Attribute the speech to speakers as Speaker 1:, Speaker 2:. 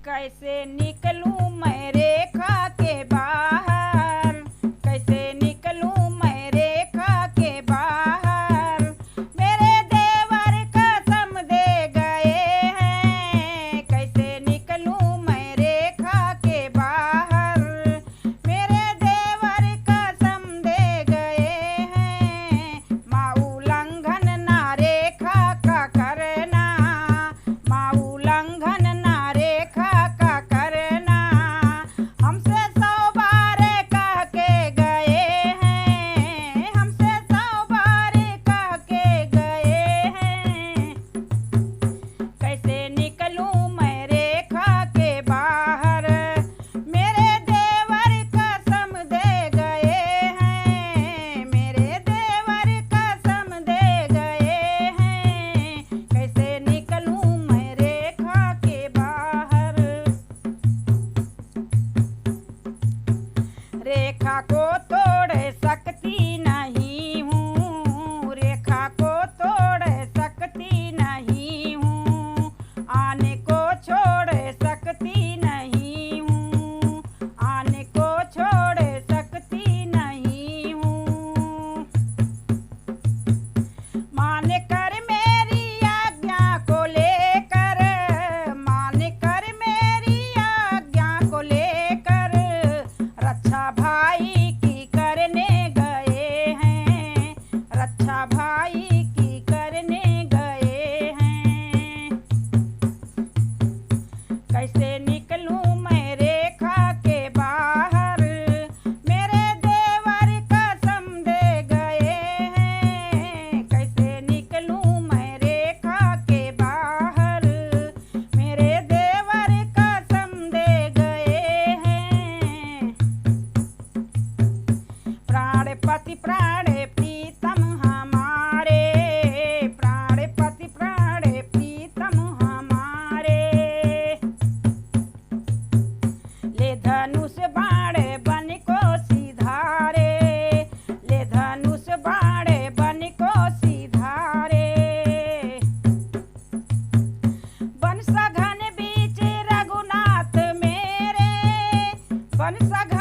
Speaker 1: कैसे निकलूं मैं रेखा के बाहर, कैसे निकलूं मैं रेखा के बाहर। मेरे देवर कसम दे गए हैं, कैसे निकलूं मैं रेखा के बाहर। मेरे देवर कसम दे गए हैं, माँ उल्लंघन ना रेखा का करना, माँ उल्लंघन ना रेखा का करना। हमसे 100 बार कह के गए हैं, हमसे 100 बार कह के गए हैं। कैसे निकलूं मैं रेखा के बाहर। मेरे देवर कसम दे गए हैं, मेरे देवर कसम दे गए हैं। कैसे निकलूं मैं रेखा के बाहर। रेखा को तोड़ सकती नहीं हूँ, रेखा को तोड़ सकती नहीं हूँ। आने को छोड़ सकती नहीं हूँ, आने को छोड़ सकती नहीं हूँ। मान कर मेरी आज्ञा को लेकर, मान कर मेरी आज्ञा को लेकर रक्षा भाई की करने गए हैं, रक्षा भाई की करने गए हैं। कैसे निकलूं मैं रेखा के बाहर। मेरे देवर कसम दे गए हैं, कैसे निकलूं मैं रेखा के बाहर। मेरे देवर कसम दे गए हैं। प्राणपति प्राण प्रीतम हमारे, प्राणपति प्राण प्रीतम हमारे। ले धनुष बाण बन को सिधारे, ले धनुष बाण बन को सिधारे। वन सघन बीच रघुनाथ मेरे, वन सघन